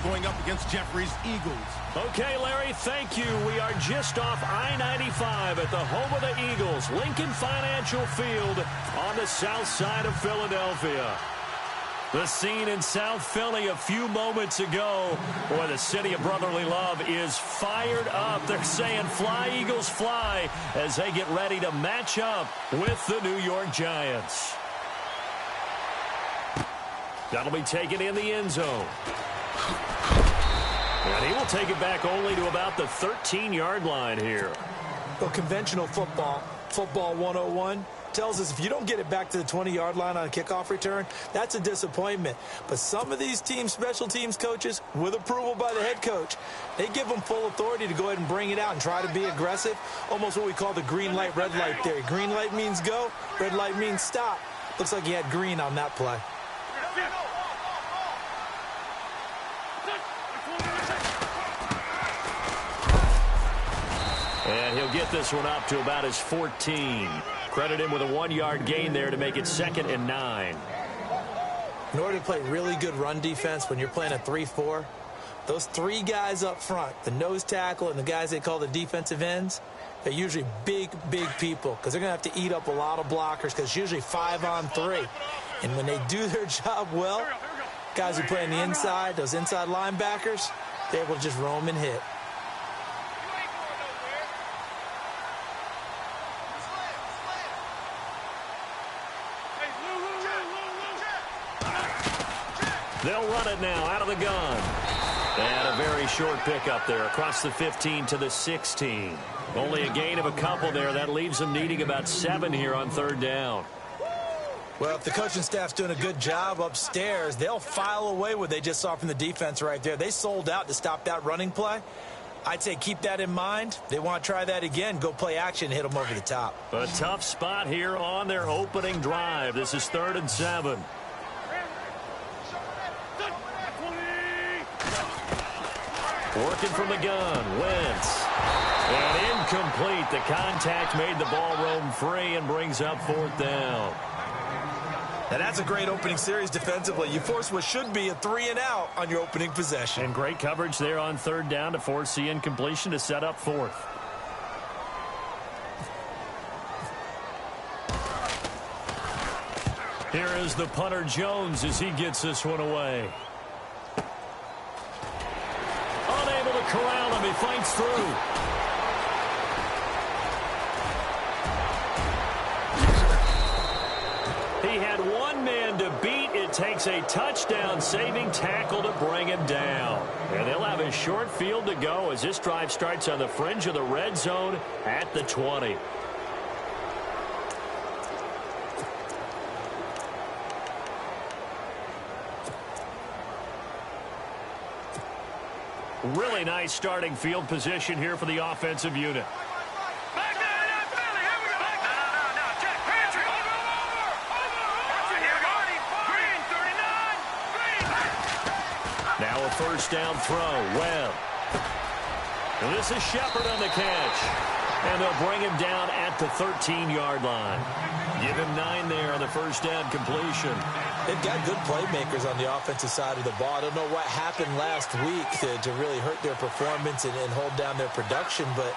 going up against Jeffrey's Eagles. Okay, Larry, thank you. We are just off I-95 at the home of the Eagles, Lincoln Financial Field on the south side of Philadelphia. The scene in South Philly a few moments ago. Boy, the city of brotherly love is fired up. They're saying, "Fly, Eagles, fly," as they get ready to match up with the New York Giants. That'll be taken in the end zone. And he will take it back only to about the 13-yard line here. Well, conventional football 101, tells us if you don't get it back to the 20-yard line on a kickoff return, that's a disappointment. But some of these teams, special teams coaches, with approval by the head coach, they give them full authority to go ahead and bring it out and try to be aggressive, almost what we call the green light, red light theory. Green light means go, red light means stop. Looks like he had green on that play. And he'll get this one up to about his 14. Credit him with a 1-yard gain there to make it 2nd and 9. In order to play really good run defense when you're playing a 3-4, those 3 guys up front, the nose tackle and the guys they call the defensive ends, they're usually big people because they're going to have to eat up a lot of blockers because it's usually 5-on-3. And when they do their job well, guys who play on the inside, those inside linebackers, they're able to just roam and hit. They'll run it now out of the gun. And a very short pickup there across the 15 to the 16. Only a gain of a couple there. That leaves them needing about 7 here on 3rd down. Well, if the coaching staff's doing a good job upstairs, they'll file away what they just saw from the defense right there. They sold out to stop that running play. I'd say keep that in mind. They want to try that again. Go play action, hit them over the top. A tough spot here on their opening drive. This is 3rd and 7. Working from the gun, Wentz. And incomplete. The contact made the ball roam free and brings up 4th down. Now that's a great opening series defensively. You force what should be a 3-and-out on your opening possession. And great coverage there on 3rd down to force the incompletion to set up 4th. Here is the punter Jones as he gets this one away. Unable to corral him. He fights through. He had one man to beat. It takes a touchdown-saving tackle to bring him down. And they'll have a short field to go as this drive starts on the fringe of the red zone at the 20. Really nice starting field position here for the offensive unit. Now a 1st down throw. Well, this is Shepard on the catch. And they'll bring him down at the 13-yard line. Give him 9 there on the 1st down completion. They've got good playmakers on the offensive side of the ball. I don't know what happened last week to really hurt their performance and hold down their production, but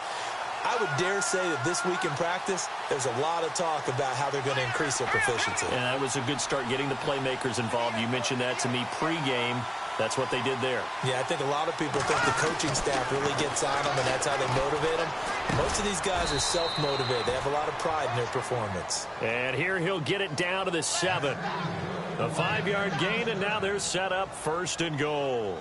I would dare say that this week in practice, there's a lot of talk about how they're going to increase their proficiency. And that was a good start getting the playmakers involved. You mentioned that to me pregame. That's what they did there. Yeah, I think a lot of people think the coaching staff really gets on them, and that's how they motivate them. Most of these guys are self-motivated. They have a lot of pride in their performance. And here he'll get it down to the 7. A 5-yard gain, and now they're set up 1st and goal.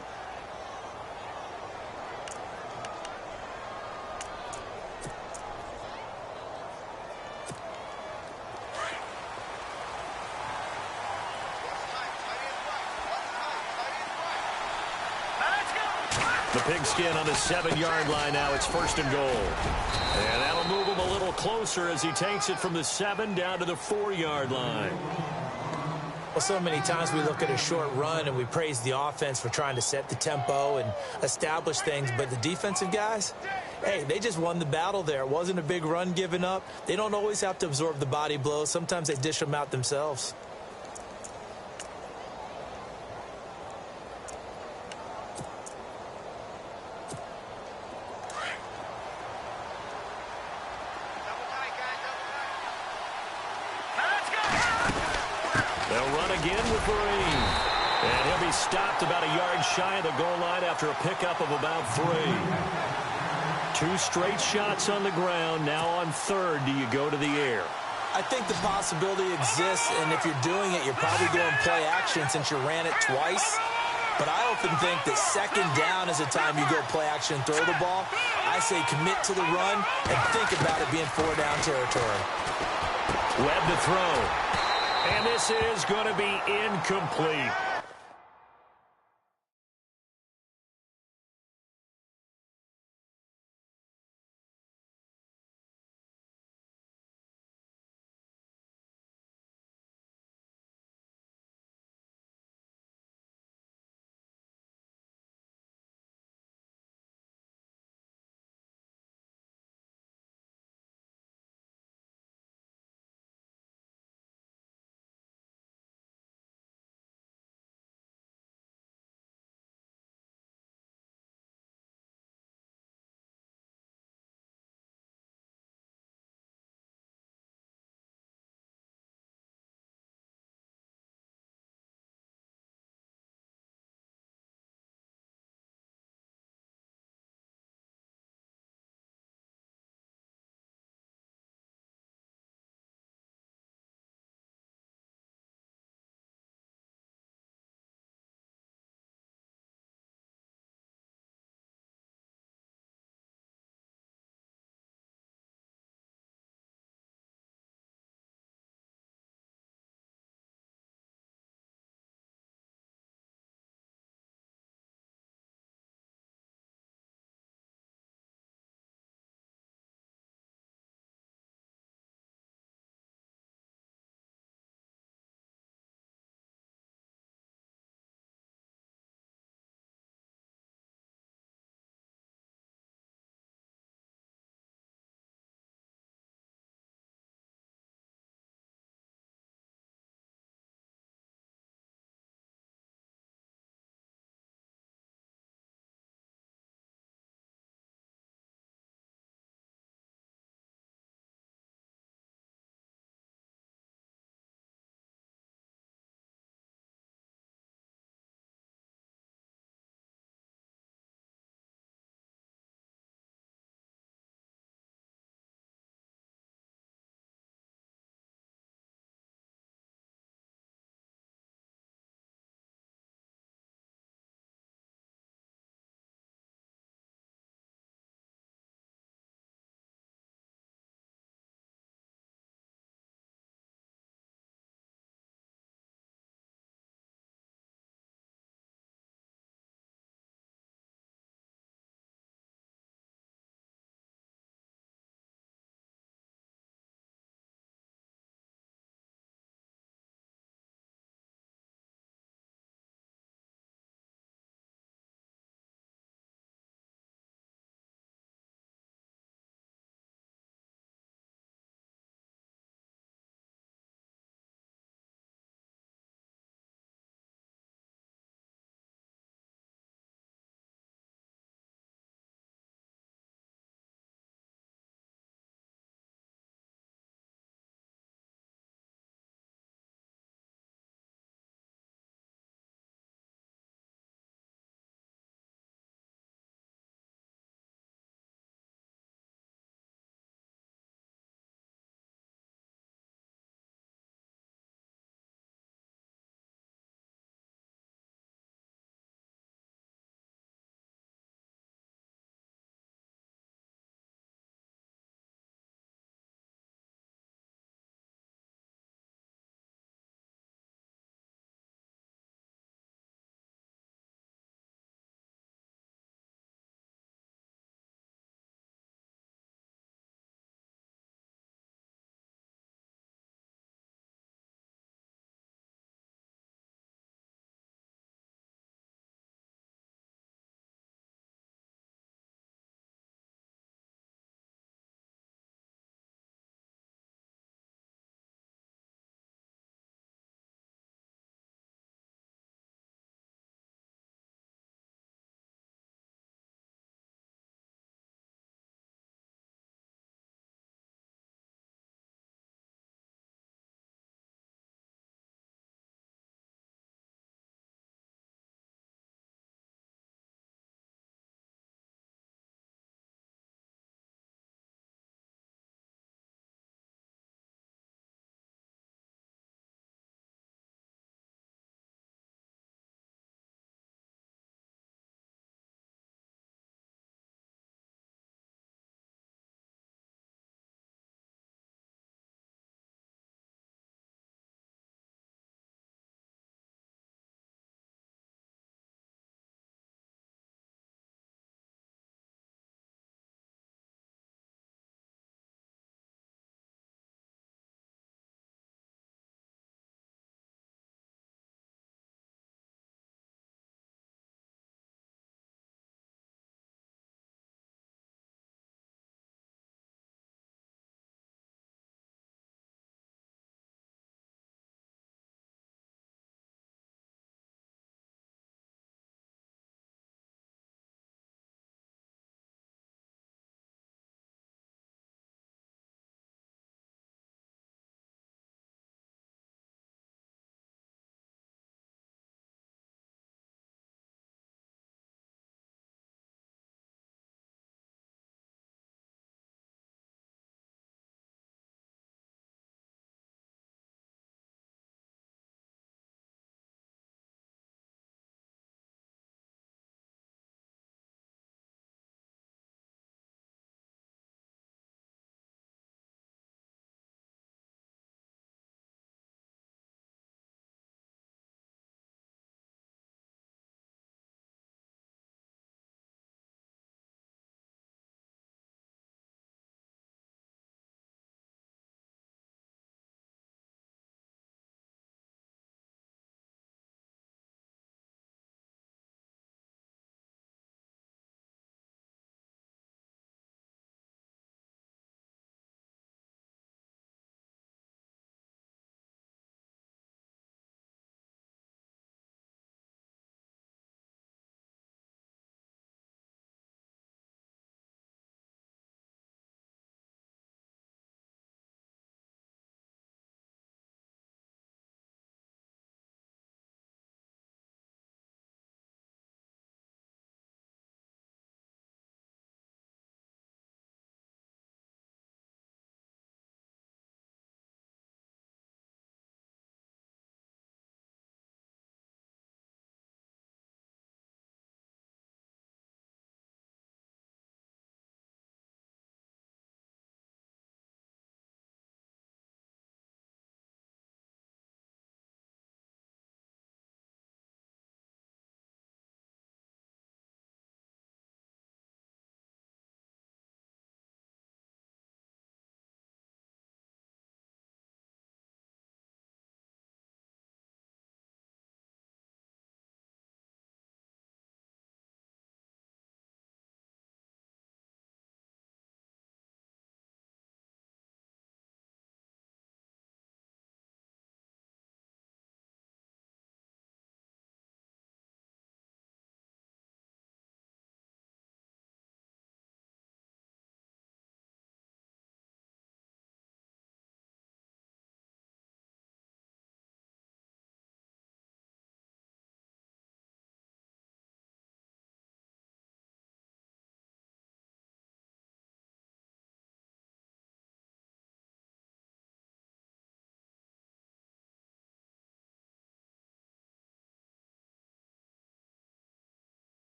The pigskin on the 7-yard line now. It's 1st and goal. And that'll move him a little closer as he takes it from the 7 down to the 4-yard line. Well, so many times we look at a short run and we praise the offense for trying to set the tempo and establish things, but the defensive guys, hey, they just won the battle there. It wasn't a big run given up. They don't always have to absorb the body blows. Sometimes they dish them out themselves. run again with Vereen. And he'll be stopped about a yard shy of the goal line after a pickup of about 3. 2 straight shots on the ground. Now on third, do you go to the air? I think the possibility exists, and if you're doing it, you're probably going play action since you ran it twice. But I often think that second down is a time you go play action and throw the ball. I say commit to the run and think about it being 4-down territory. Webb to throw. And this is going to be incomplete.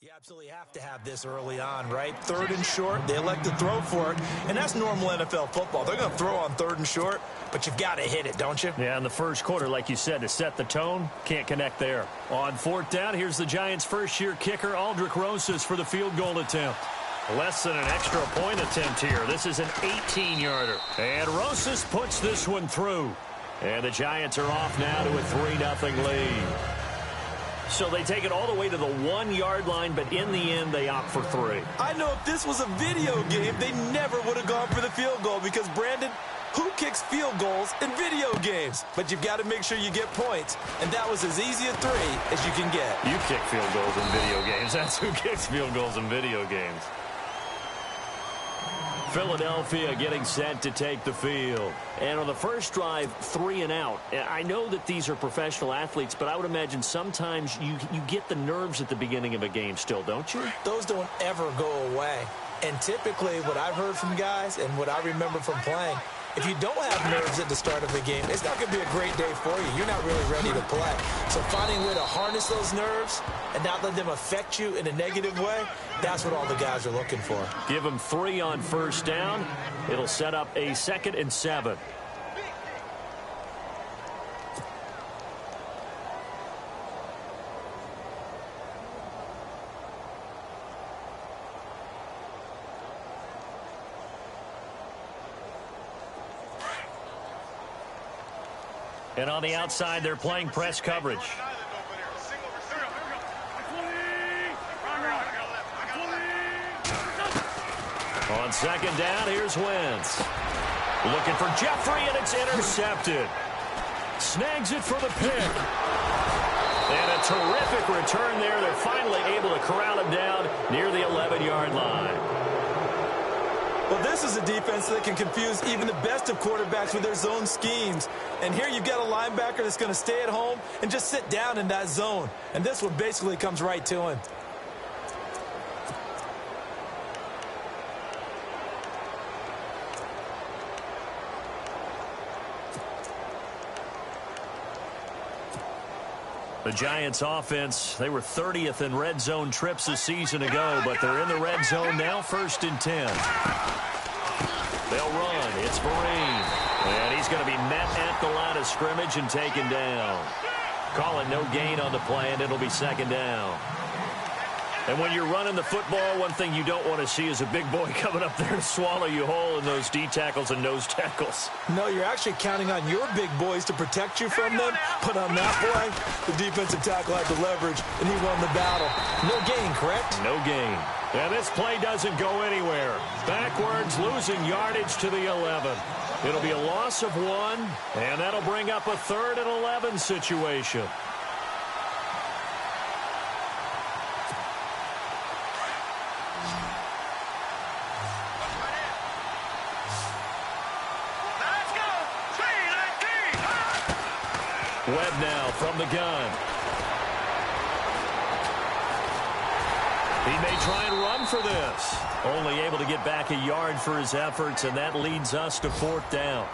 You absolutely have to have this early on, right? 3rd and short, they elect to throw for it, and that's normal NFL football. They're going to throw on 3rd and short, but you've got to hit it, don't you? Yeah, in the first quarter, like you said, to set the tone, can't connect there. On 4th down, here's the Giants' first-year kicker, Aldrich Rosas, for the field goal attempt. Less than an extra point attempt here. This is an 18-yarder. And Rosas puts this one through. And the Giants are off now to a 3-0 lead. So they take it all the way to the 1-yard line, but in the end, they opt for 3. I know if this was a video game, they never would have gone for the field goal because, Brandon, who kicks field goals in video games? But you've got to make sure you get points, and that was as easy a 3 as you can get. You kick field goals in video games. That's who kicks field goals in video games. Philadelphia getting set to take the field. And on the first drive, 3 and out. I know that these are professional athletes, but I would imagine sometimes you get the nerves at the beginning of a game still, don't you? Those don't ever go away. And typically what I've heard from guys and what I remember from playing, if you don't have nerves at the start of a game, it's not going to be a great day for you. You're not really ready to play. So finding a way to harness those nerves and not let them affect you in a negative way, that's what all the guys are looking for. Give them 3 on first down. It'll set up a 2nd and 7. And on the outside, they're playing press coverage. On 2nd down, here's Wentz. Looking for Jeffrey, and it's intercepted. Snags it for the pick. And a terrific return there. They're finally able to corral him down near the 11-yard line. Well, this is a defense that can confuse even the best of quarterbacks with their zone schemes. And here you've got a linebacker that's going to stay at home and just sit down in that zone. And this one basically comes right to him. The Giants offense, they were 30th in red zone trips a season ago, but they're in the red zone now, 1st and 10. They'll run. It's Vereen. And he's going to be met at the line of scrimmage and taken down. Calling no gain on the play, and it'll be 2nd down. And when you're running the football, one thing you don't want to see is a big boy coming up there to swallow you whole in those D tackles and nose tackles. No, you're actually counting on your big boys to protect you from them. But on that play, the defensive tackle had the leverage, and he won the battle. No gain, correct? No gain. And this play doesn't go anywhere. Backwards, losing yardage to the 11. It'll be a loss of 1, and that'll bring up a 3rd and 11 situation. Webb now from the gun. He may try and run for this. Only able to get back a yard for his efforts, and that leads us to 4th down.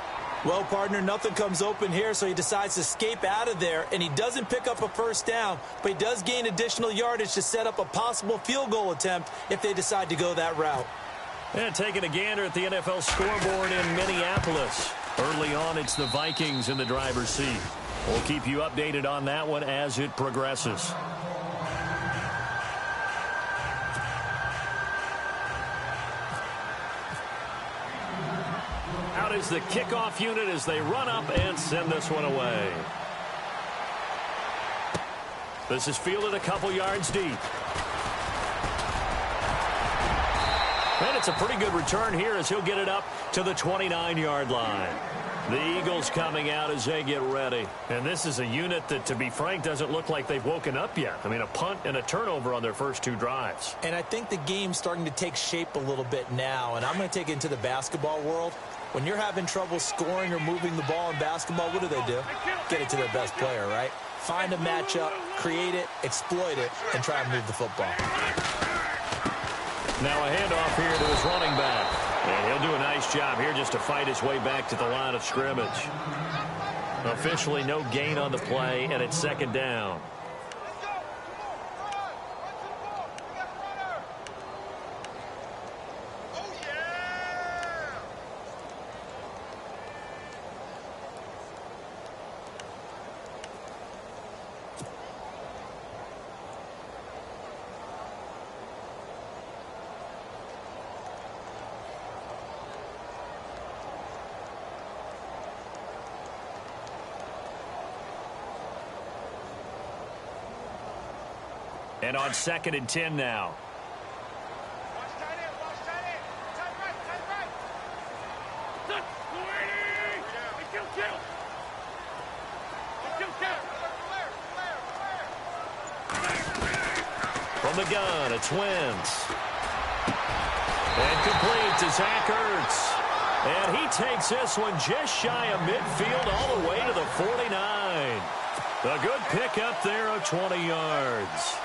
Well, partner, nothing comes open here, so he decides to escape out of there, and he doesn't pick up a 1st down, but he does gain additional yardage to set up a possible field goal attempt if they decide to go that route. And taking a gander at the NFL scoreboard in Minneapolis. Early on, it's the Vikings in the driver's seat. We'll keep you updated on that one as it progresses. Out is the kickoff unit as they run up and send this one away. This is fielded a couple yards deep. And it's a pretty good return here as he'll get it up to the 29-yard line. The Eagles coming out as they get ready. And this is a unit that, to be frank, doesn't look like they've woken up yet. I mean, a punt and a turnover on their first 2 drives. And I think the game's starting to take shape a little bit now. And I'm going to take it into the basketball world. When you're having trouble scoring or moving the ball in basketball, what do? Get it to their best player, right? Find a matchup, create it, exploit it, and try and move the football. Now a handoff here to his running back. And he'll do a nice job here just to fight his way back to the line of scrimmage. Officially no gain on the play, and it's 2nd down. And on 2nd and 10 now. From the gun, it's Wentz. And complete to Zach Ertz. And he takes this one just shy of midfield all the way to the 49. A good pickup there of 20 yards.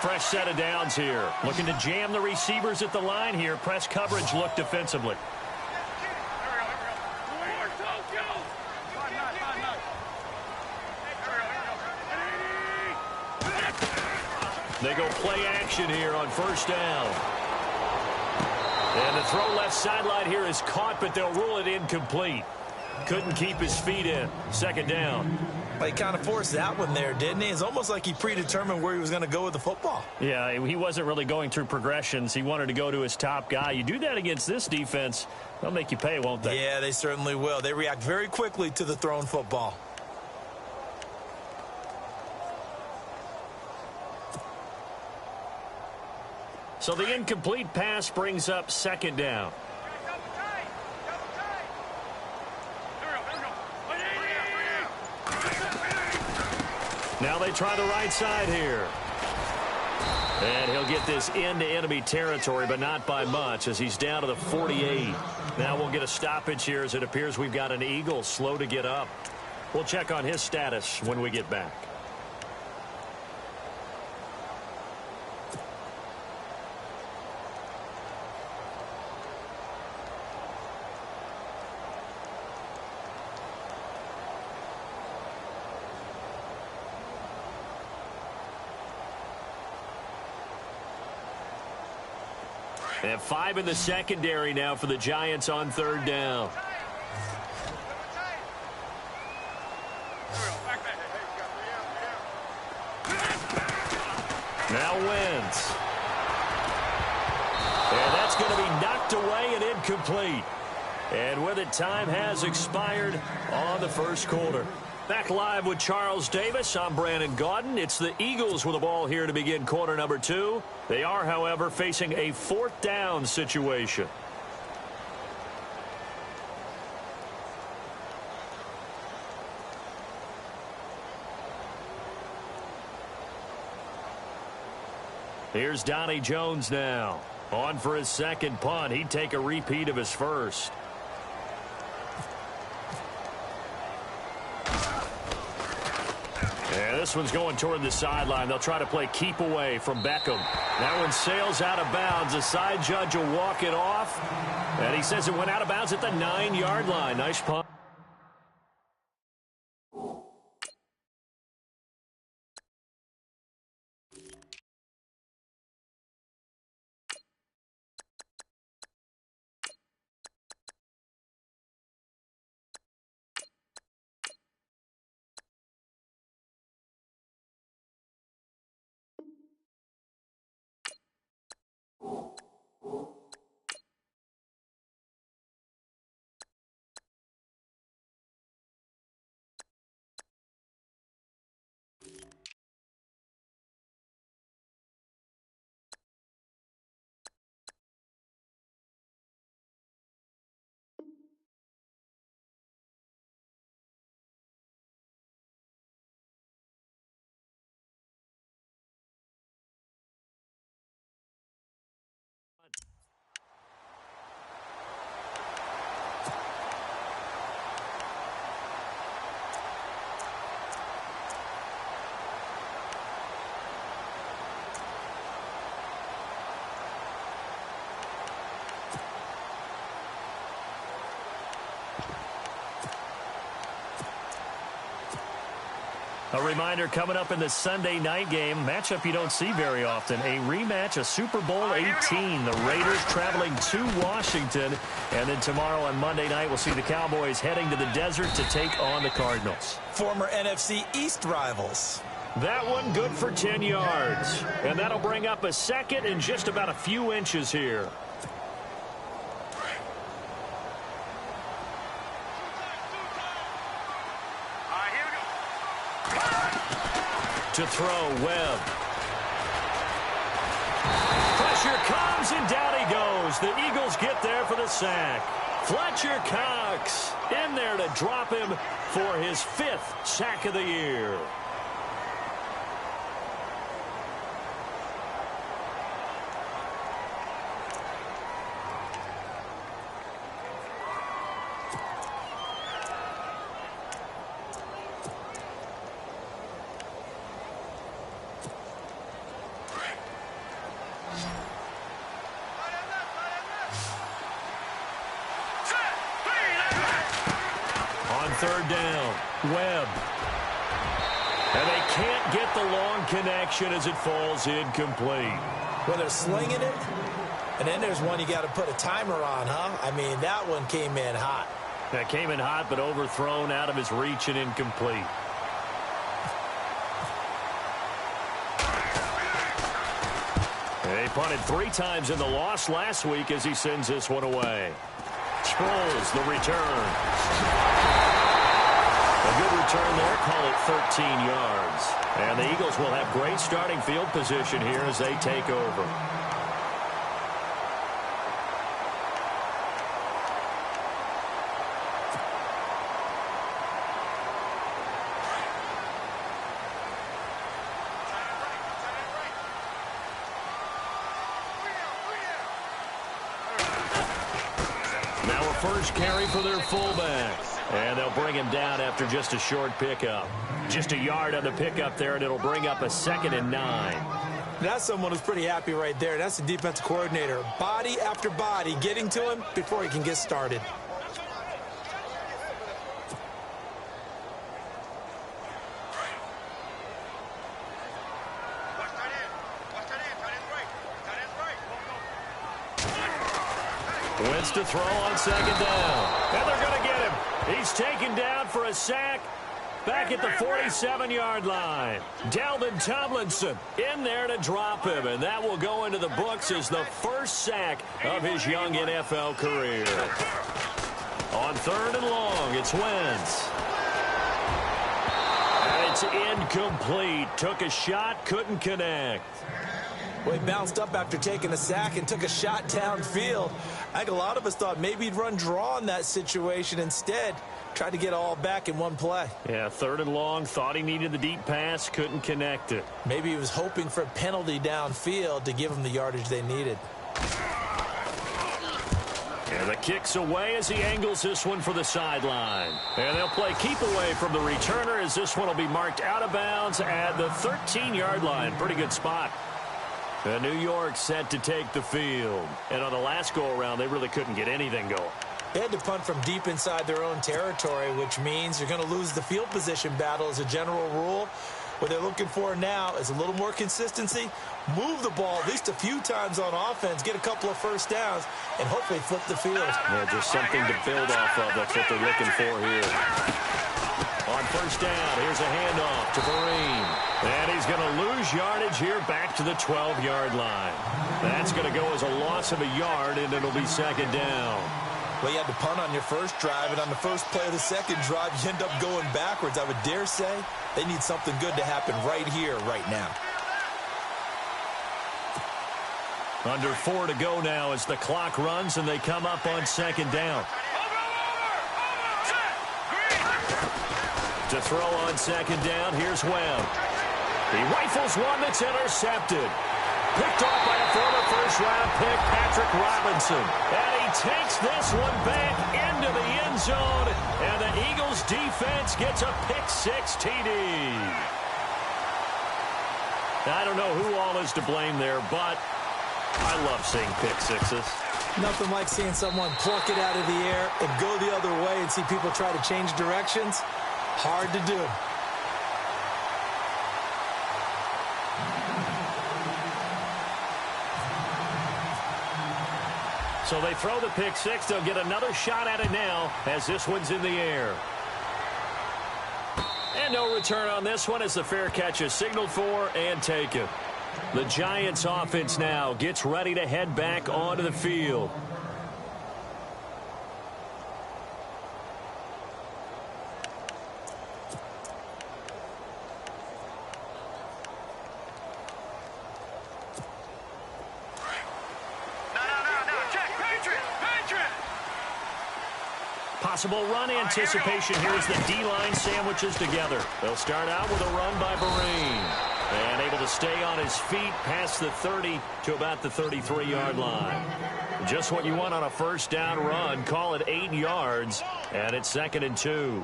Fresh set of downs here. Looking to jam the receivers at the line here. Press coverage look defensively. They go play action here on 1st down. And the throw left sideline here is caught, but they'll rule it incomplete. Couldn't keep his feet in. 2nd down. Well, he kind of forced that one there, didn't he? It's almost like he predetermined where he was going to go with the football. Yeah, he wasn't really going through progressions. He wanted to go to his top guy. You do that against this defense, they'll make you pay, won't they? Yeah, they certainly will. They react very quickly to the thrown football. So the incomplete pass brings up 2nd down. Now they try the right side here. And he'll get this into enemy territory, but not by much, as he's down to the 48. Now we'll get a stoppage here, as it appears we've got an Eagle slow to get up. We'll check on his status when we get back. And 5 in the secondary now for the Giants on 3rd down. Now Wentz. And that's going to be knocked away and incomplete. And with it, time has expired on the 1st quarter. Back live with Charles Davis. I'm Brandon Gaudin. It's the Eagles with the ball here to begin quarter number 2. They are, however, facing a 4th down situation. Here's Donnie Jones now. On for his 2nd punt. He'd take a repeat of his 1st. And this one's going toward the sideline. They'll try to play keep away from Beckham. That one sails out of bounds. The side judge will walk it off. And he says it went out of bounds at the 9-yard line. Nice punt. A reminder coming up in the Sunday night game, matchup you don't see very often, a rematch of Super Bowl 18. The Raiders traveling to Washington, and then tomorrow on Monday night we'll see the Cowboys heading to the desert to take on the Cardinals. Former NFC East rivals. That one good for 10 yards, and that'll bring up a 2nd and just about a few inches here. To throw, Webb. Pressure comes, and down he goes. The Eagles get there for the sack. Fletcher Cox in there to drop him for his 5th sack of the year. Third down, Webb. And they can't get the long connection as it falls incomplete. Well, they're slinging it, and then there's one you got to put a timer on, huh? I mean, that one came in hot. That came in hot, but overthrown, out of his reach, and incomplete. They punted 3 times in the loss last week as he sends this one away. Sproles, the return. A good return there, call it 13 yards. And the Eagles will have great starting field position here as they take over. Now a first carry for their fullback. And they'll bring him down after just a short pickup. Just a yard on the pickup there, and it'll bring up a 2nd and 9. That's someone who's pretty happy right there. That's the defensive coordinator. Body after body getting to him before he can get started. Wentz to throw on 2nd down. And they're going to get him. He's taken down for a sack back at the 47-yard line. Dalvin Tomlinson in there to drop him, and that will go into the books as the first sack of his young NFL career. On 3rd and long, it's Wentz. And it's incomplete. Took a shot, couldn't connect. Well, he bounced up after taking a sack and took a shot downfield. I think a lot of us thought maybe he'd run draw in that situation. Instead, tried to get all back in one play. Yeah, 3rd and long, thought he needed the deep pass, couldn't connect it. Maybe he was hoping for a penalty downfield to give him the yardage they needed. And the kick's away as he angles this one for the sideline. And they'll play keep away from the returner as this one will be marked out of bounds at the 13-yard line. Pretty good spot. And New York set to take the field. And on the last go-around, they really couldn't get anything going. They had to punt from deep inside their own territory, which means you're going to lose the field position battle as a general rule. What they're looking for now is a little more consistency, move the ball at least a few times on offense, get a couple of first downs, and hopefully flip the field. Yeah, just something to build off of. That's what they're looking for here. On 1st down, here's a handoff to Vereen. And he's going to lose yardage here back to the 12-yard line. That's going to go as a loss of a yard, and it'll be 2nd down. Well, you had to punt on your first drive, and on the first play of the second drive, you end up going backwards. I would dare say they need something good to happen right here, right now. Under 4 to go now as the clock runs, and they come up on 2nd down. To throw on 2nd down, here's Webb. He rifles one that's intercepted. Picked off by a former first-round pick, Patrick Robinson. And he takes this one back into the end zone. And the Eagles defense gets a pick-6 TD. I don't know who all is to blame there, but I love seeing pick-6s. Nothing like seeing someone pluck it out of the air and go the other way and see people try to change directions. Hard to do. So they throw the pick-6. They'll get another shot at it now as this one's in the air. And no return on this one as the fair catch is signaled for and taken. The Giants offense now gets ready to head back onto the field. Possible run anticipation here as the D-line sandwiches together. They'll start out with a run by Vereen. And able to stay on his feet past the 30 to about the 33-yard line. Just what you want on a first down run. Call it 8 yards, and it's 2nd and 2.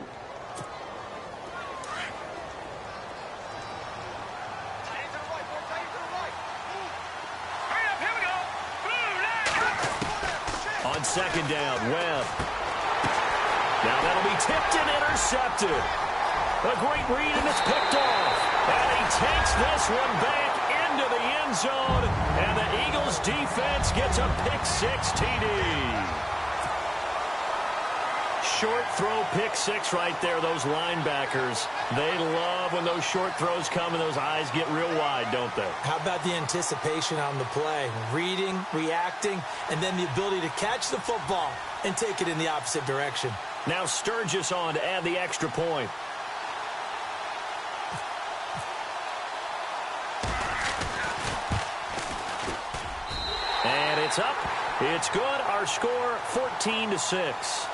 On 2nd down, Webb. Now that'll be tipped and intercepted. A great read, and it's picked off. And he takes this one back into the end zone. And the Eagles defense gets a pick-6 TD. Short throw pick-6 right there, those linebackers. They love when those short throws come and those eyes get real wide, don't they? How about the anticipation on the play? Reading, reacting, and then the ability to catch the football and take it in the opposite direction. Now Sturgis on to add the extra point. And it's up. It's good. Our score, 14-6.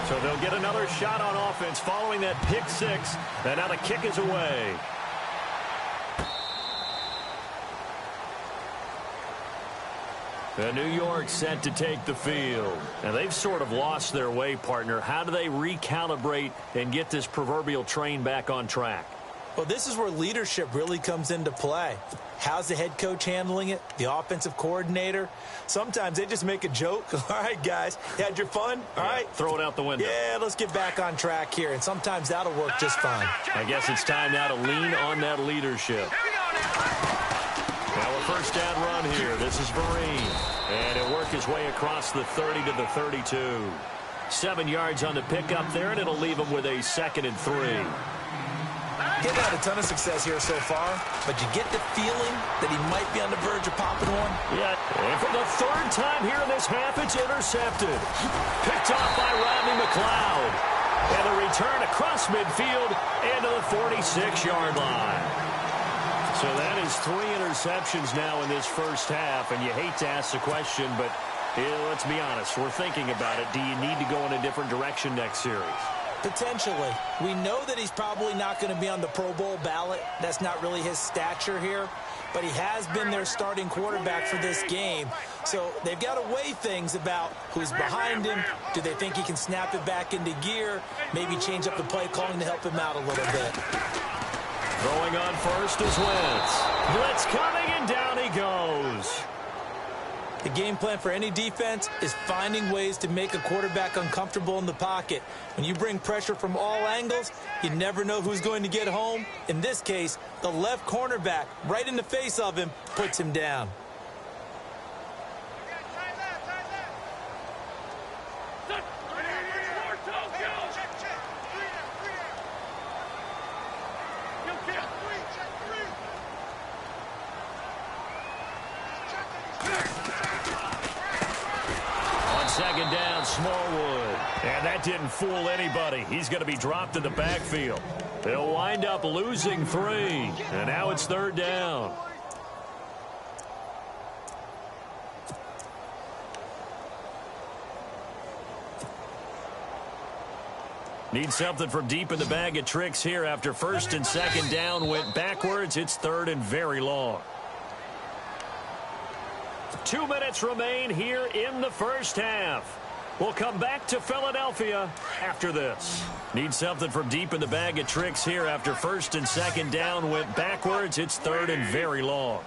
So they'll get another shot on offense following that pick-6. And now the kick is away. And New York set to take the field. And they've sort of lost their way, partner. How do they recalibrate and get this proverbial train back on track? Well, this is where leadership really comes into play. How's the head coach handling it? The offensive coordinator? Sometimes they just make a joke. All right, guys, you had your fun? All right. Throw it out the window. Yeah, let's get back on track here. And sometimes that'll work just fine. I guess it's time now to lean on that leadership. Now a first down run here. This is Vereen. And he'll work his way across the 30 to the 32. 7 yards on the pickup there, and it'll leave him with a 2nd and 3. Getting had a ton of success here so far, but you get the feeling that he might be on the verge of popping one. Yeah, and for the 3rd time here in this half, it's intercepted. Picked off by Rodney McLeod. And the return across midfield into the 46-yard line. So that is 3 interceptions now in this first half, and you hate to ask the question, but let's be honest, we're thinking about it. Do you need to go in a different direction next series? Potentially. We know that he's probably not going to be on the Pro Bowl ballot. That's not really his stature here, but he has been their starting quarterback for this game. So they've got to weigh things about who's behind him. Do they think he can snap it back into gear? Maybe change up the play calling to help him out a little bit. Throwing on first is Wentz. Blitz coming, and down he goes. The game plan for any defense is finding ways to make a quarterback uncomfortable in the pocket. When you bring pressure from all angles, you never know who's going to get home. In this case, the left cornerback, right in the face of him, puts him down. Second down, Smallwood. And that didn't fool anybody. He's going to be dropped in the backfield. They'll wind up losing 3. And now it's 3rd down. Need something from deep in the bag of tricks here after 1st and 2nd down went backwards. It's 3rd and very long. 2 minutes remain here in the first half. We'll come back to Philadelphia after this. Need something from deep in the bag of tricks here after 1st and 2nd down went backwards. It's 3rd and very long.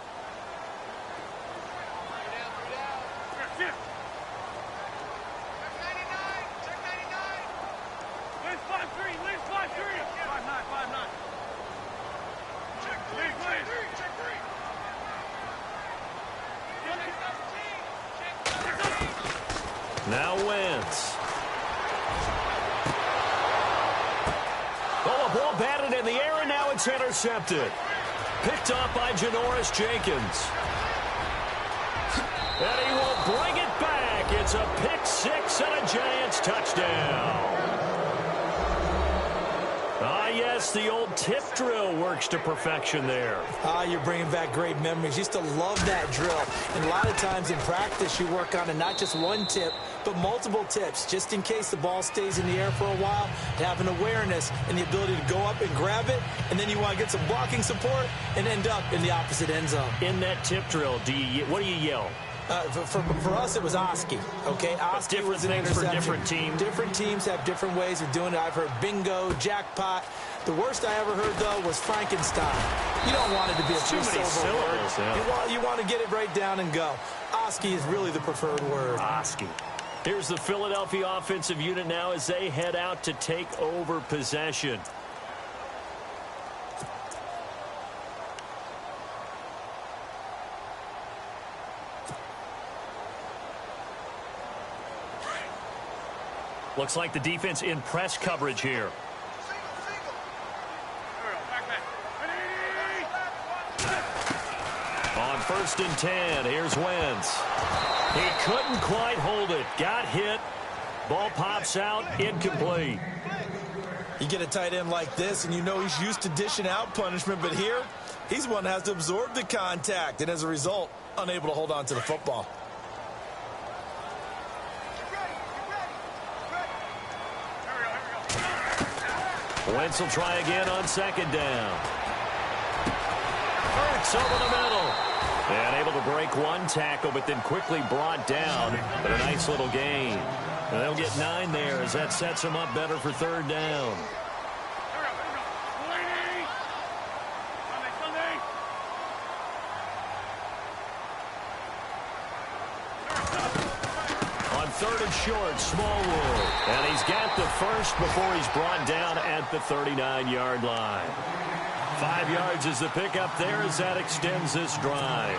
Now Wentz. Oh, a ball batted in the air, and now it's intercepted. Picked off by Janoris Jenkins. And he will bring it back. It's a pick six and a Giants touchdown. Yes, the old tip drill works to perfection there. You're bringing back great memories. Used to love that drill. And a lot of times in practice, you work on it, not just one tip, but multiple tips, just in case the ball stays in the air for a while, to have an awareness and the ability to go up and grab it, and then you want to get some blocking support and end up in the opposite end zone. In that tip drill, what do you yell? For us, it was Oski, okay? Oski was an interception. For different teams. Different teams have different ways of doing it. I've heard bingo, jackpot. The worst I ever heard, though, was Frankenstein. You don't want it to be a too many syllables. Yeah. You want to get it right down and go. Oski is really the preferred word. Oski. Here's the Philadelphia offensive unit now as they head out to take over possession. Looks like the defense in press coverage here. On 1st and 10, here's Wentz. He couldn't quite hold it. Got hit. Ball pops out, incomplete. You get a tight end like this, and you know he's used to dishing out punishment, but here, he's one that has to absorb the contact, and as a result, unable to hold on to the football. Wentz will try again on 2nd down. Hurts over the middle. And able to break one tackle, but then quickly brought down. But a nice little gain. And they'll get 9 there as that sets them up better for 3rd down. On 3rd and short, Smallwood. And he's got the first before he's brought down at the 39-yard line. 5 yards is the pickup there as that extends this drive.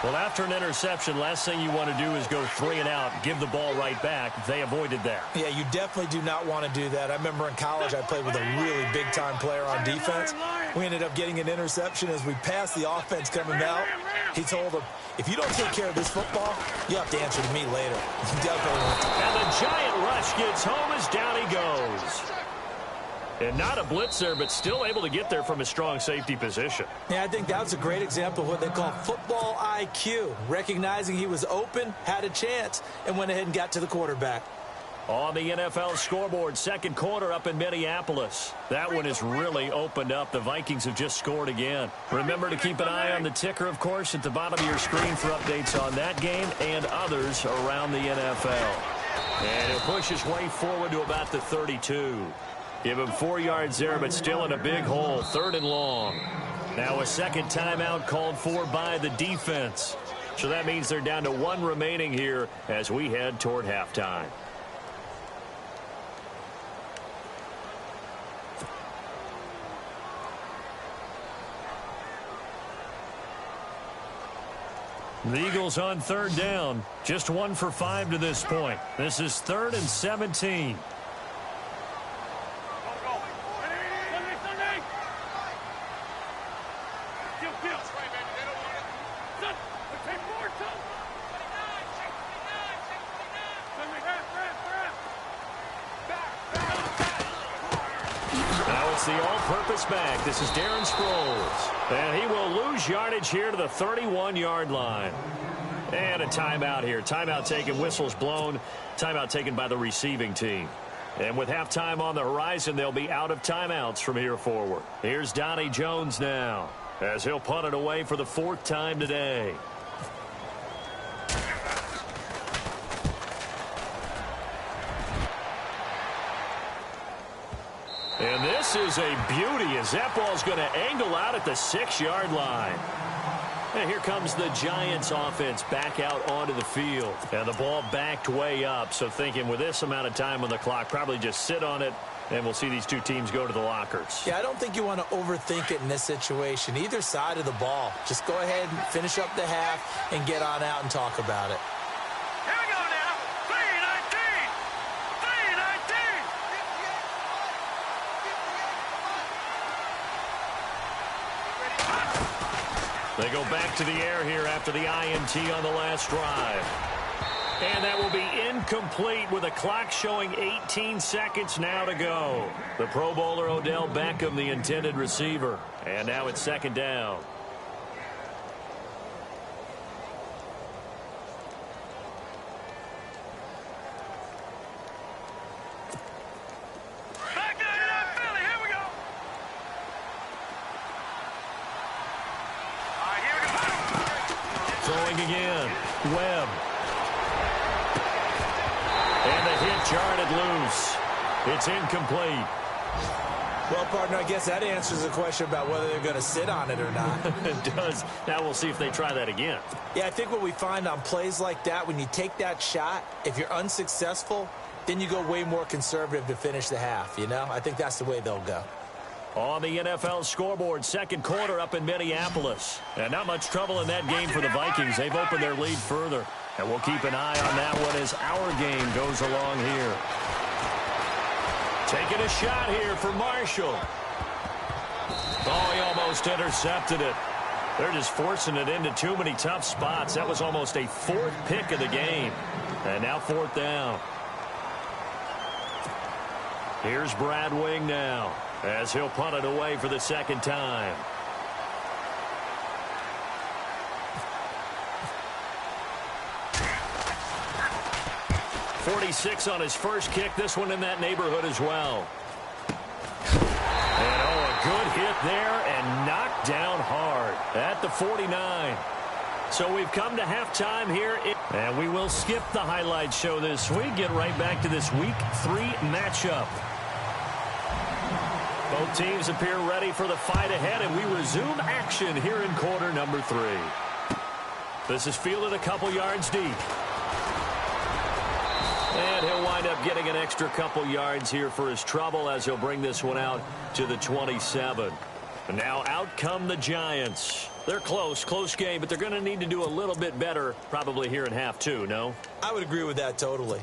Well, after an interception, last thing you want to do is go 3 and out, give the ball right back. They avoided that. Yeah, you definitely do not want to do that. I remember in college I played with a really big-time player on defense. We ended up getting an interception as we passed the offense coming out. He told him, if you don't take care of this football, you have to answer to me later. And the giant rush gets home as down he goes. And not a blitz there, but still able to get there from a strong safety position. Yeah, I think that was a great example of what they call football IQ. Recognizing he was open, had a chance, and went ahead and got to the quarterback. On the NFL scoreboard, 2nd quarter up in Minneapolis. That one has really opened up. The Vikings have just scored again. Remember to keep an eye on the ticker, of course, at the bottom of your screen for updates on that game and others around the NFL. And he'll push his way forward to about the 32. Give him 4 yards there, but still in a big hole. 3rd and long. Now a second timeout called for by the defense. So that means they're down to 1 remaining here as we head toward halftime. The Eagles on 3rd down. Just 1 for 5 to this point. This is 3rd and 17. The all-purpose back. This is Darren Sproles. And he will lose yardage here to the 31-yard line. And a timeout here. Timeout taken, whistles blown. Timeout taken by the receiving team. And with halftime on the horizon, they'll be out of timeouts from here forward. Here's Donnie Jones now as he'll punt it away for the 4th time today. And this is a beauty as that ball's going to angle out at the 6-yard line. And here comes the Giants offense back out onto the field. And the ball backed way up. So thinking with this amount of time on the clock, probably just sit on it, and we'll see these two teams go to the lockers. Yeah, I don't think you want to overthink it in this situation. Either side of the ball. Just go ahead and finish up the half and get on out and talk about it. Here we go now. 3-19. 3-19. They go back to the air here after the INT on the last drive. And that will be incomplete with a clock showing 18 seconds now to go. The Pro Bowler Odell Beckham, the intended receiver. And now it's second down. Throwing again. Webb. And the hit jarred loose. It's incomplete. Well, partner, I guess that answers the question about whether they're going to sit on it or not. It does. Now we'll see if they try that again. Yeah, I think what we find on plays like that, when you take that shot, if you're unsuccessful, then you go way more conservative to finish the half, you know? I think that's the way they'll go. On the NFL scoreboard, second quarter up in Minneapolis. And not much trouble in that game for the Vikings. They've opened their lead further. And we'll keep an eye on that one as our game goes along here. Taking a shot here for Marshall. Oh, he almost intercepted it. They're just forcing it into too many tough spots. That was almost a fourth pick of the game. And now fourth down. Here's Brad Wing now, as he'll punt it away for the second time. .46 on his first kick. This one in that neighborhood as well. And oh, a good hit there and knocked down hard at the 49. So we've come to halftime here. And we will skip the highlight show this week. Get right back to this Week 3 matchup. Both teams appear ready for the fight ahead, and we resume action here in quarter number 3. This is fielded a couple yards deep. And he'll wind up getting an extra couple yards here for his trouble as he'll bring this one out to the 27. And now out come the Giants. They're close game, but they're going to need to do a little bit better probably here in half 2, no? I would agree with that totally.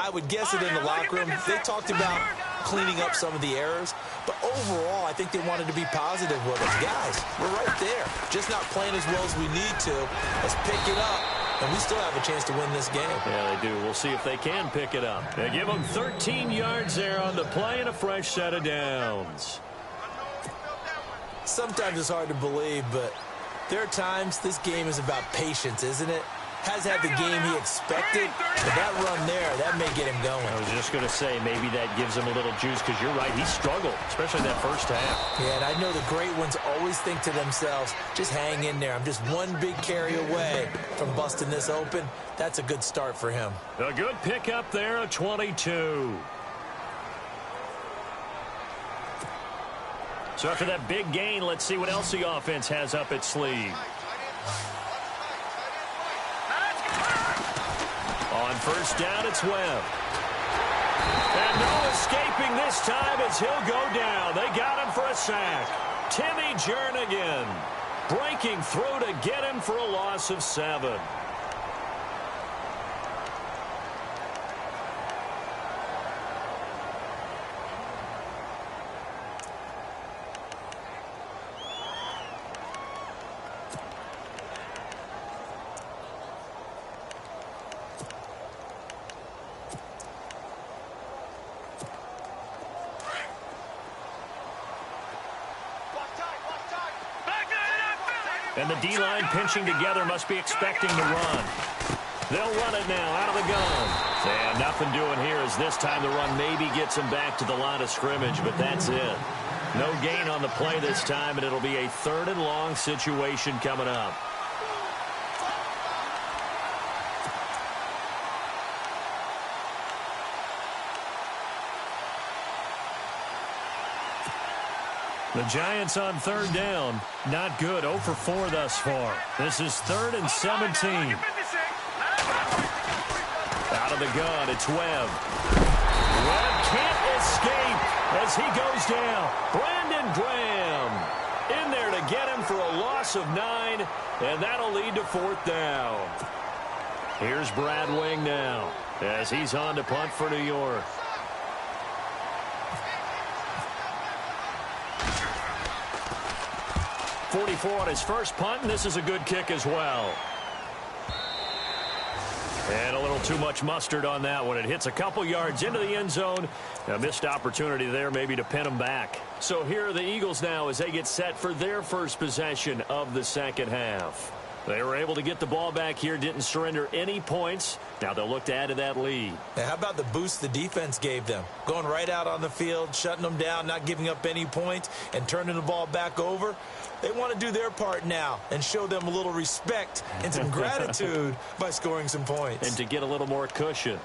I would guess it in the locker room. They talked about cleaning up some of the errors, but overall, I think they wanted to be positive with us. Guys, we're right there. Just not playing as well as we need to. Let's pick it up, and we still have a chance to win this game. Yeah, they do. We'll see if they can pick it up. They give them 13 yards there on the play and a fresh set of downs. Sometimes it's hard to believe, but there are times this game is about patience, isn't it? Has had the game he expected, but that run there, that may get him going. I was just going to say, maybe that gives him a little juice, because you're right, he struggled, especially that first half. Yeah, and I know the great ones always think to themselves, just hang in there. I'm just one big carry away from busting this open. That's a good start for him. A good pickup there, a 22. So after that big gain, let's see what else the offense has up its sleeve. On first down, it's Webb. And no escaping this time as he'll go down. They got him for a sack. Timmy Jernigan breaking through to get him for a loss of 7. And the D-line pinching together must be expecting to run. They'll run it now out of the gun. And nothing doing here as this time the run maybe gets him back to the line of scrimmage, but that's it. No gain on the play this time, and it'll be a 3rd and long situation coming up. The Giants on 3rd down. Not good. 0 for 4 thus far. This is 3rd and 17. Out of the gun, it's Webb. Webb can't escape as he goes down. Brandon Graham in there to get him for a loss of 9, and that'll lead to 4th down. Here's Brad Wing now as he's on to punt for New York. 44 on his first punt, and this is a good kick as well. And a little too much mustard on that one. It hits a couple yards into the end zone. A missed opportunity there maybe to pin them back. So here are the Eagles now as they get set for their first possession of the second half. They were able to get the ball back here, didn't surrender any points. Now they'll look to add to that lead. Now, how about the boost the defense gave them? Going right out on the field, shutting them down, not giving up any points, and turning the ball back over. They want to do their part now and show them a little respect and some gratitude by scoring some points. And to get a little more cushion.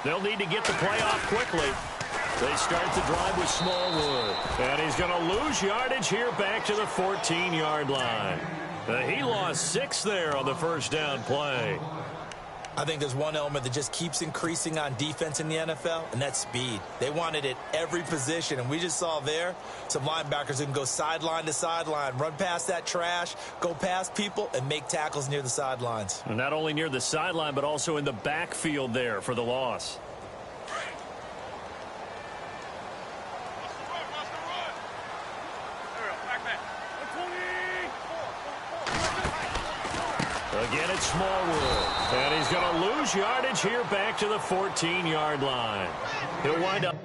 They'll need to get the play off quickly. They start the drive with Smallwood. And he's going to lose yardage here back to the 14-yard line. He lost 6 there on the first down play. I think there's one element that just keeps increasing on defense in the NFL, and that's speed. They want it at every position, and we just saw there some linebackers who can go sideline to sideline, run past that trash, go past people, and make tackles near the sidelines. And not only near the sideline, but also in the backfield there for the loss. Again, it's Smallwood. And he's going to lose yardage here back to the 14-yard line. He'll wind up.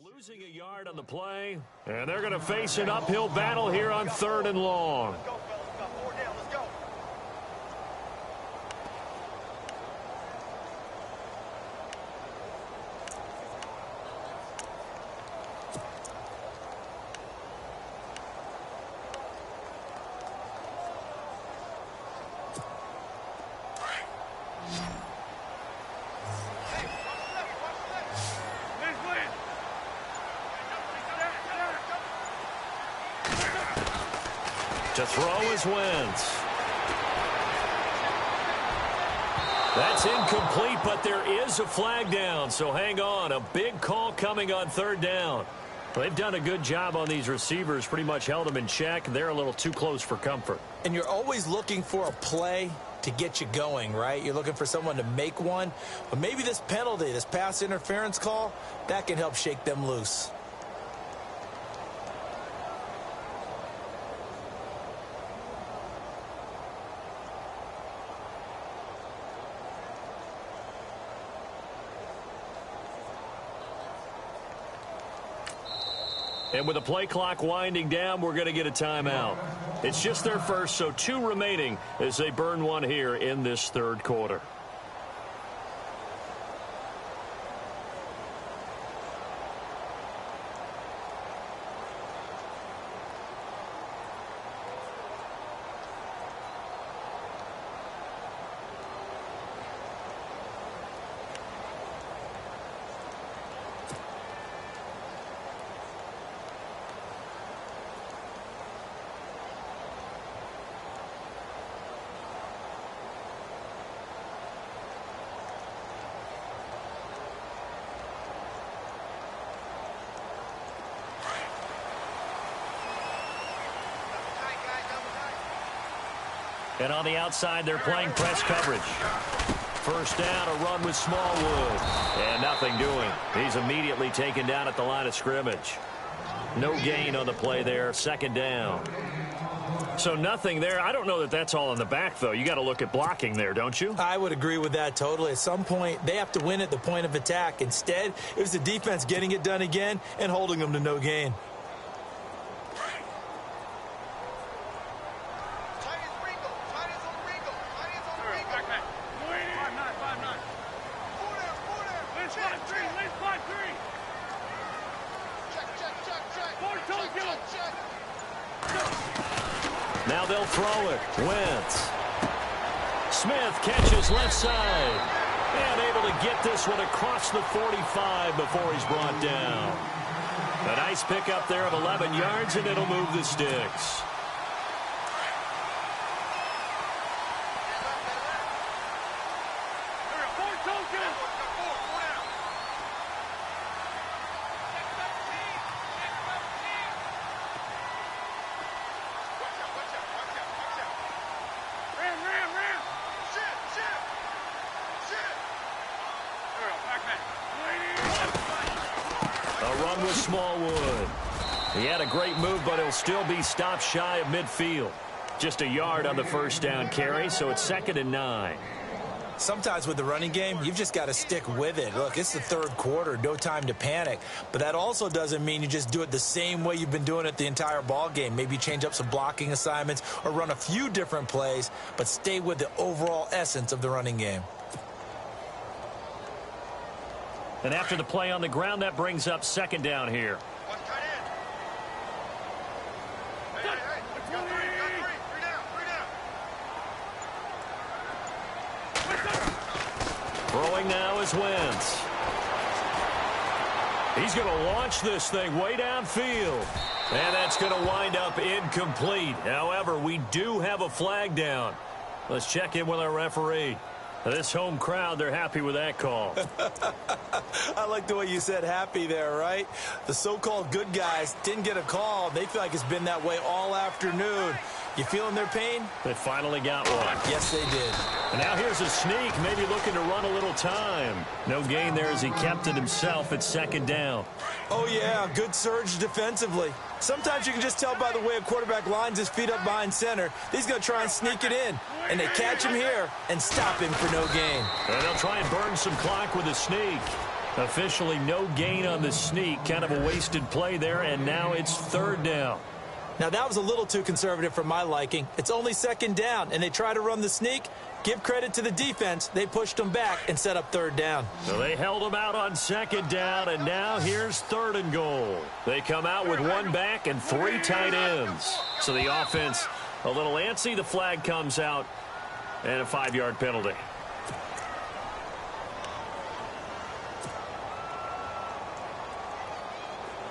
Losing a yard on the play, and they're going to face an uphill battle here on 3rd and long. Let's go, fellas. We got 4 down. Let's go. To throw is Wentz. That's incomplete, but there is a flag down, so hang on. A big call coming on 3rd down. They've done a good job on these receivers, pretty much held them in check. They're a little too close for comfort. And you're always looking for a play to get you going, right? You're looking for someone to make one. But maybe this penalty, this pass interference call, that can help shake them loose. And with the play clock winding down, we're going to get a timeout. It's just their first, so 2 remaining as they burn one here in this 3rd quarter. And on the outside, they're playing press coverage. First down, a run with Smallwood. And nothing doing. He's immediately taken down at the line of scrimmage. No gain on the play there. Second down. So nothing there. I don't know that that's all in the back, though. You got to look at blocking there, don't you? I would agree with that totally. At some point, they have to win at the point of attack. Instead, it was the defense getting it done again and holding them to no gain. Now they'll throw it. Wentz. Smith catches left side. And able to get this one across the 45 before he's brought down. A nice pickup there of 11 yards, and it'll move the sticks. With Smallwood. He had a great move, but he'll still be stopped shy of midfield. Just a yard on the first down carry, so it's 2nd and 9. Sometimes with the running game, you've just got to stick with it. Look, it's the third quarter, no time to panic. But that also doesn't mean you just do it the same way you've been doing it the entire ball game. Maybe change up some blocking assignments or run a few different plays, but stay with the overall essence of the running game. And after the play on the ground, that brings up 2nd down here. Throwing now is Wentz. He's going to launch this thing way downfield. And that's going to wind up incomplete. However, we do have a flag down. Let's check in with our referee. This home crowd, they're happy with that call. I like the way you said happy there, right? The so-called good guys didn't get a call. They feel like it's been that way all afternoon. You feeling their pain? They finally got one. Yes, they did. And now here's a sneak, maybe looking to run a little time. No gain there as he kept it himself at 2nd down. Oh, yeah, good surge defensively. Sometimes you can just tell by the way a quarterback lines his feet up behind center. He's going to try and sneak it in. And they catch him here and stop him for no gain. And they'll try and burn some clock with a sneak. Officially no gain on the sneak. Kind of a wasted play there, and now it's 3rd down. Now, that was a little too conservative for my liking. It's only 2nd down, and they try to run the sneak. Give credit to the defense. They pushed them back and set up 3rd down. So they held them out on 2nd down, and now here's 3rd and goal. They come out with 1 back and 3 tight ends. So the offense a little antsy. The flag comes out, and a 5-yard penalty.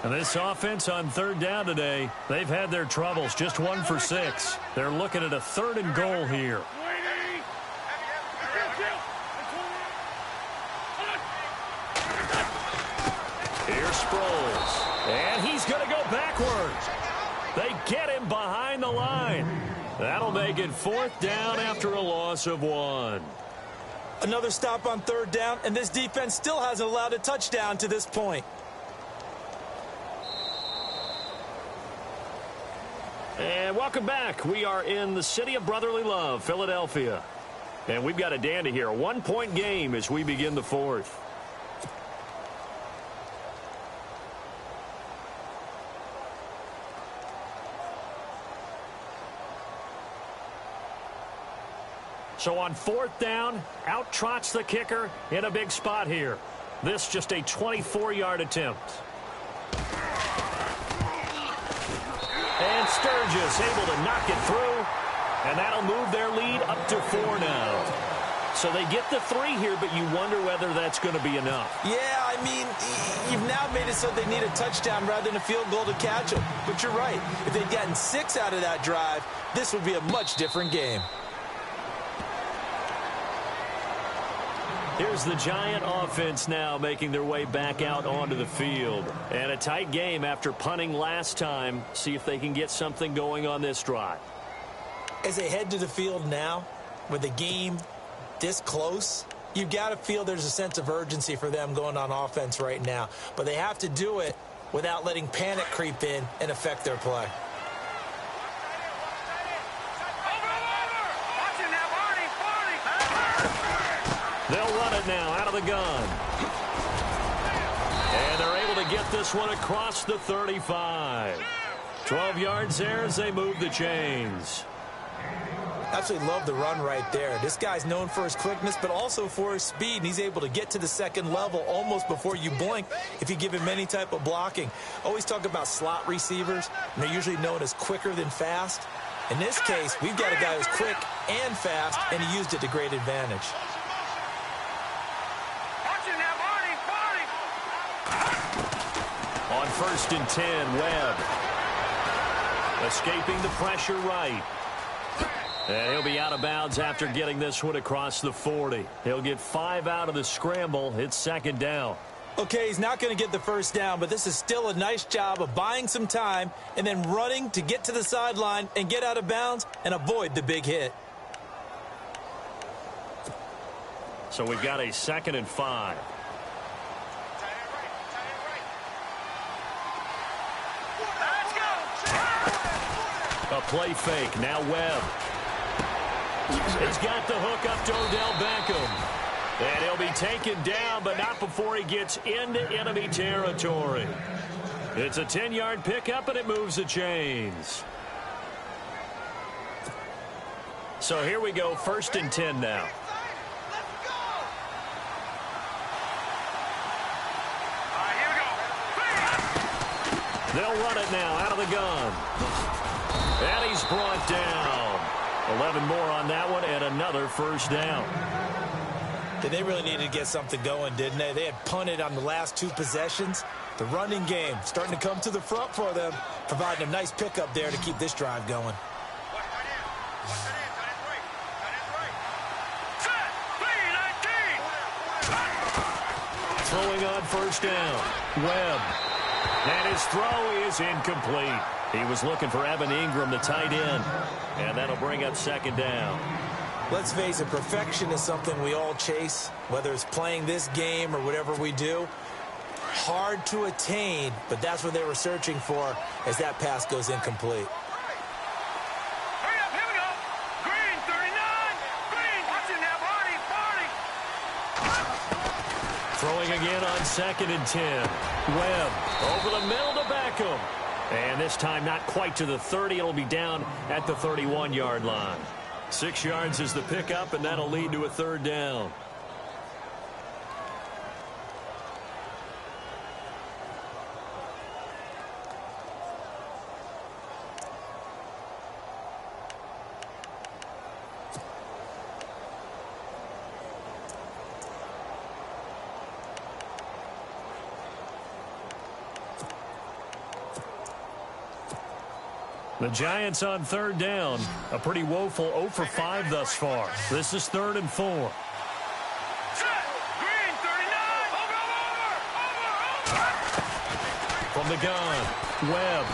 And this offense on 3rd down today, they've had their troubles. Just 1 for 6. They're looking at a 3rd and goal here. Here's Sproles. And he's going to go backwards. They get him behind the line. That'll make it 4th down after a loss of 1. Another stop on 3rd down, and this defense still hasn't allowed a touchdown to this point. And welcome back. We are in the city of brotherly love, Philadelphia. And we've got a dandy here. A 1-point game as we begin the 4th. So on 4th down, out trots the kicker in a big spot here. This just a 24-yard attempt. And Sturgis able to knock it through, and that'll move their lead up to 4 now. So they get the 3 here, but you wonder whether that's going to be enough. Yeah, I mean, you've now made it so they need a touchdown rather than a field goal to catch them. But you're right. If they'd gotten 6 out of that drive, this would be a much different game. Here's the Giant offense now making their way back out onto the field. And a tight game after punting last time. See if they can get something going on this drive. As they head to the field now, with the game this close, you've got to feel there's a sense of urgency for them going on offense right now. But they have to do it without letting panic creep in and affect their play. They'll run it now out of the gun. And they're able to get this one across the 35. 12 yards there as they move the chains. Absolutely love the run right there. This guy's known for his quickness, but also for his speed. And he's able to get to the second level almost before you blink if you give him any type of blocking. Always talk about slot receivers, and they're usually known as quicker than fast. In this case, we've got a guy who's quick and fast, and he used it to great advantage. On 1st and 10, Webb. Escaping the pressure right. And he'll be out of bounds after getting this one across the 40. He'll get 5 out of the scramble. It's 2nd down. Okay, he's not going to get the first down, but this is still a nice job of buying some time and then running to get to the sideline and get out of bounds and avoid the big hit. So we've got a 2nd and 5. A play fake. Now Webb. He's got the hook up to Odell Beckham. And he'll be taken down, but not before he gets into enemy territory. It's a 10-yard pickup, and it moves the chains. So here we go, 1st and 10 now. They'll run it now out of the gun. And he's brought down. 11 more on that one, and another first down. They really needed to get something going, didn't they? They had punted on the last 2 possessions. The running game starting to come to the front for them, providing a nice pickup there to keep this drive going. Throwing on 1st down. Webb. And his throw is incomplete. He was looking for Evan Ingram, the tight end. And that'll bring up 2nd down. Let's face it, perfection is something we all chase, whether it's playing this game or whatever we do. Hard to attain, but that's what they were searching for as that pass goes incomplete. Hurry up, here we go. Green, 39. Green, watching now, Barney. Throwing again on 2nd and 10. Webb over the middle to Beckham. And this time not quite to the 30. It'll be down at the 31-yard line. 6 yards is the pickup, and that'll lead to a 3rd down. The Giants on 3rd down. A pretty woeful 0 for 5 thus far. This is 3rd and 4. Green, 39. Over. From the gun, Webb.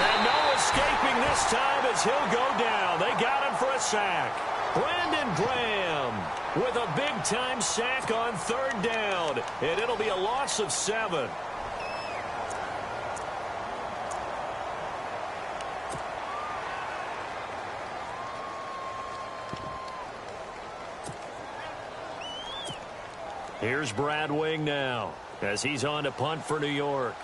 And no escaping this time as he'll go down. They got him for a sack. Brandon Graham with a big-time sack on 3rd down. And it'll be a loss of 7. Here's Brad Wing now as he's on to punt for New York.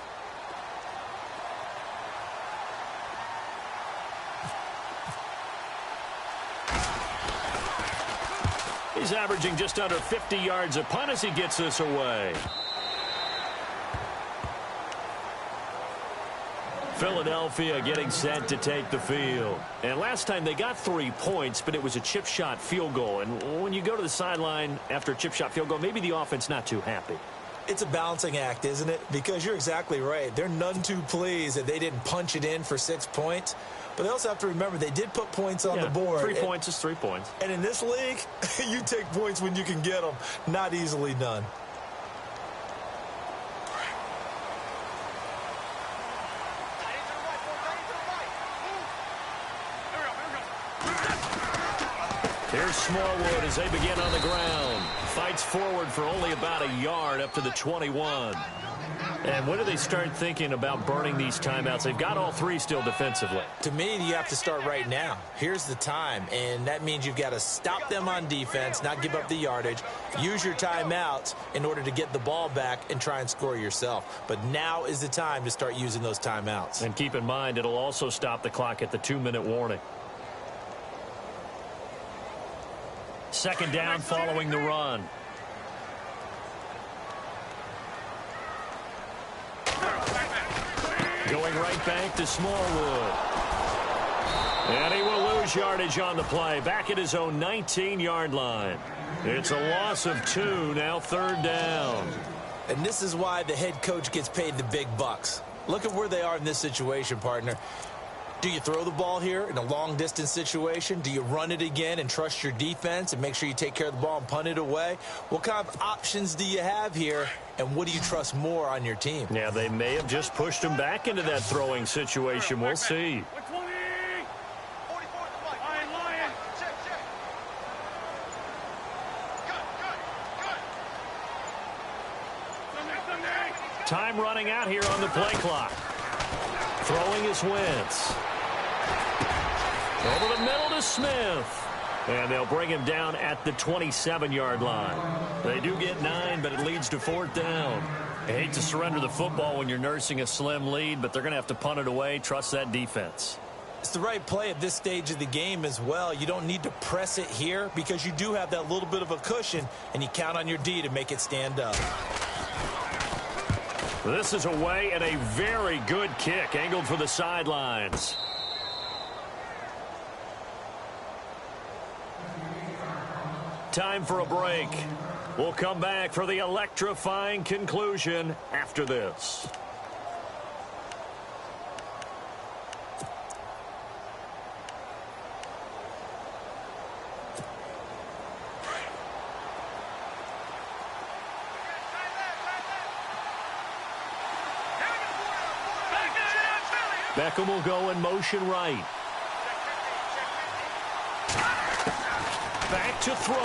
He's averaging just under 50 yards a punt as he gets this away. Philadelphia getting set to take the field. And last time they got 3 points, but it was a chip shot field goal. And when you go to the sideline after a chip shot field goal, maybe the offense not too happy. It's a balancing act, isn't it? Because you're exactly right. They're none too pleased that they didn't punch it in for 6 points. But they also have to remember they did put points on the board. 3 points is 3 points. And in this league, you take points when you can get them. Not easily done. Here's Smallwood as they begin on the ground. Fights forward for only about a yard up to the 21. And when do they start thinking about burning these timeouts? They've got all three still defensively. To me, you have to start right now. Here's the time, and that means you've got to stop them on defense, not give up the yardage, use your timeouts in order to get the ball back and try and score yourself. But now is the time to start using those timeouts. And keep in mind, it'll also stop the clock at the 2-minute warning. Second down following the run. Going right back to Smallwood. And he will lose yardage on the play. Back at his own 19-yard line. It's a loss of 2, now third down. And this is why the head coach gets paid the big bucks. Look at where they are in this situation, partner. Do you throw the ball here in a long-distance situation? Do you run it again and trust your defense and make sure you take care of the ball and punt it away? What kind of options do you have here, and what do you trust more on your team? Yeah, they may have just pushed him back into that throwing situation. We'll see. Time running out here on the play clock. Throwing is Wentz. Over the middle to Smith. And they'll bring him down at the 27-yard line. They do get 9, but it leads to fourth down. I hate to surrender the football when you're nursing a slim lead, but they're going to have to punt it away. Trust that defense. It's the right play at this stage of the game as well. You don't need to press it here because you do have that little bit of a cushion, and you count on your D to make it stand up. This is away and a very good kick angled for the sidelines. Time for a break. We'll come back for the electrifying conclusion after this. Beckham will go in motion right. Back to throw.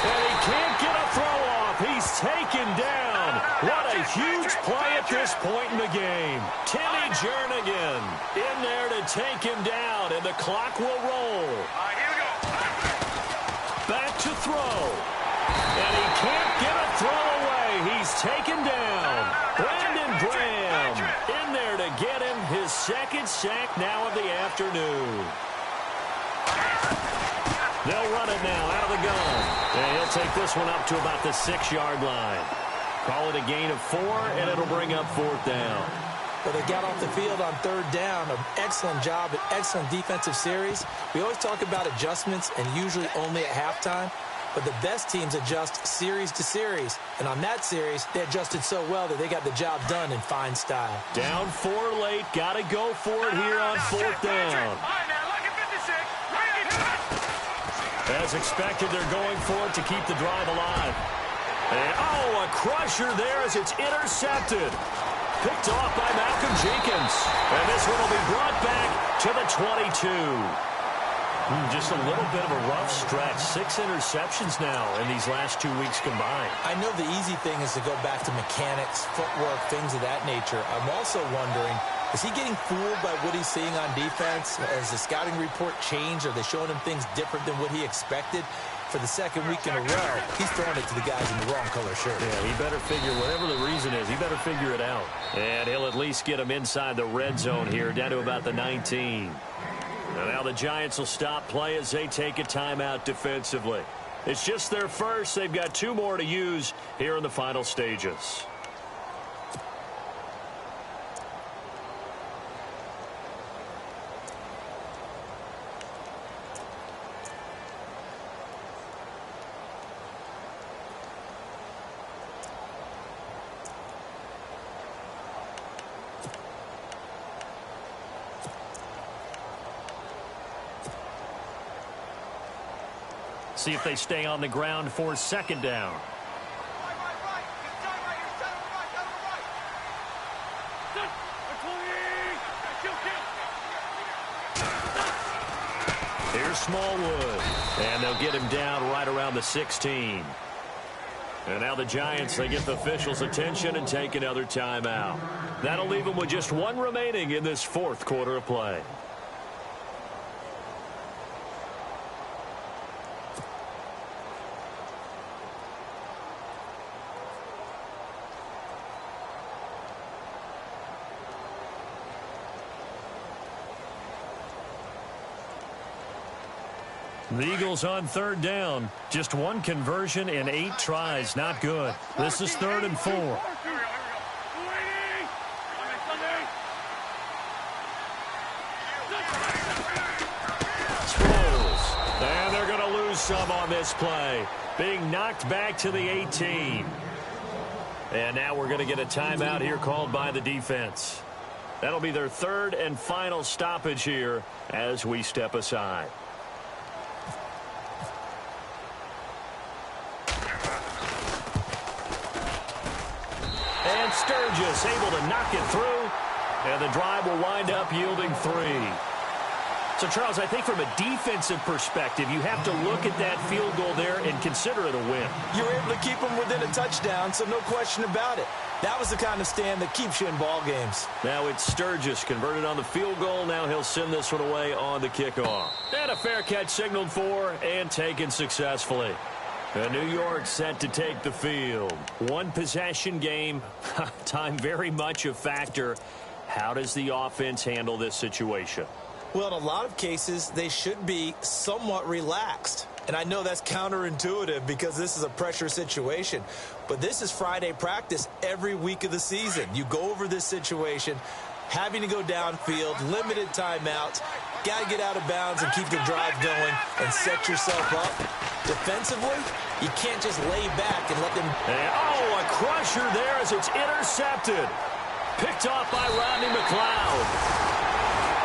And he can't get a throw off. He's taken down. What a huge play at this point in the game. Timmy Jernigan in there to take him down, and the clock will roll. Back to throw. And he can't get a throw away. He's taken down. Brandon Graham in there to get him his second sack now of the afternoon. They'll run it now out of the gun. And he'll take this one up to about the 6-yard line. Call it a gain of 4, and it'll bring up fourth down. But they got off the field on third down. An excellent job, an excellent defensive series. We always talk about adjustments, and usually only at halftime. But the best teams adjust series to series. And on that series, they adjusted so well that they got the job done in fine style. Down 4 late. Got to go for it here on fourth down. As expected, they're going for it to keep the drive alive. And, oh, a crusher there as it's intercepted. Picked off by Malcolm Jenkins. And this one will be brought back to the 22. Just a little bit of a rough stretch. 6 interceptions now in these last 2 weeks combined. I know the easy thing is to go back to mechanics, footwork, things of that nature. I'm also wondering, is he getting fooled by what he's seeing on defense? Has the scouting report changed? Are they showing him things different than what he expected? For the second week in a row, he's throwing it to the guys in the wrong color shirt. Yeah, he better figure, whatever the reason is, he better figure it out. And he'll at least get him inside the red zone here, down to about the 19. And now the Giants will stop play as they take a timeout defensively. It's just their first. They've got 2 more to use here in the final stages. See if they stay on the ground for second down. Here's Smallwood. And they'll get him down right around the 16. And now the Giants, they get the officials' attention and take another timeout. That'll leave them with just one remaining in this fourth quarter of play. The Eagles on third down. Just one conversion in 8 tries. Not good. This is 3rd and 4. Sproles. And they're going to lose some on this play. Being knocked back to the 18. And now we're going to get a timeout here called by the defense. That'll be their 3rd and final stoppage here as we step aside. And Sturgis able to knock it through, and the drive will wind up yielding 3. So, Charles, I think from a defensive perspective, you have to look at that field goal there and consider it a win. You were able to keep them within a touchdown, so no question about it. That was the kind of stand that keeps you in ball games. Now it's Sturgis converted on the field goal. Now he'll send this one away on the kickoff. And a fair catch signaled for and taken successfully. And New York set to take the field. One possession game. Time very much a factor. How does the offense handle this situation? Well, in a lot of cases, they should be somewhat relaxed. And I know that's counterintuitive because this is a pressure situation. But this is Friday practice every week of the season. You go over this situation, having to go downfield, limited timeouts, got to get out of bounds and keep the drive going and set yourself up. Defensively, you can't just lay back and let them... Oh, a crusher there as it's intercepted. Picked off by Rodney McLeod.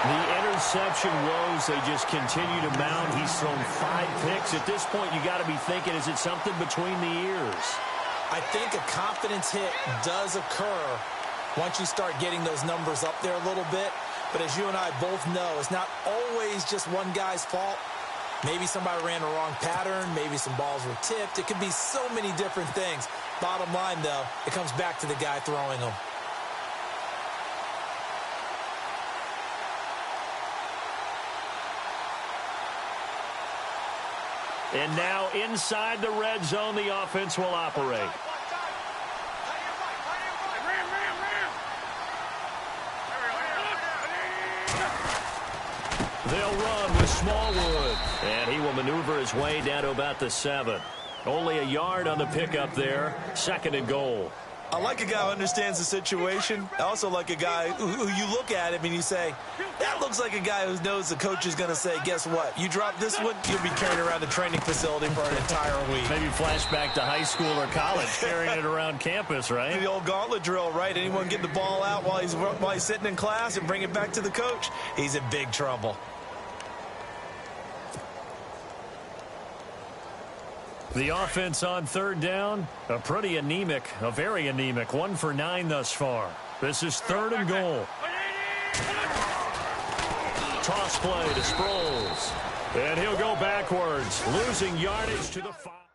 The interception woes, they just continue to mount. He's thrown 5 picks. At this point, you got to be thinking, is it something between the ears? I think a confidence hit does occur once you start getting those numbers up there a little bit. But as you and I both know, it's not always just one guy's fault. Maybe somebody ran the wrong pattern. Maybe some balls were tipped. It could be so many different things. Bottom line, though, it comes back to the guy throwing them. And now inside the red zone, the offense will operate. They'll run with Smallwood. And he will maneuver his way down to about the 7. Only a yard on the pickup there. 2nd and goal. I like a guy who understands the situation. I also like a guy who you look at him and you say, that looks like a guy who knows the coach is going to say, guess what? You drop this one, you'll be carrying around the training facility for an entire week. Maybe flashback to high school or college, carrying it around campus, right? The old gauntlet drill, right? Anyone get the ball out while he's sitting in class and bring it back to the coach, he's in big trouble. The offense on 3rd down, a very anemic, 1 for 9 thus far. This is 3rd and goal. Toss play to Sproles. And he'll go backwards, losing yardage to the 5.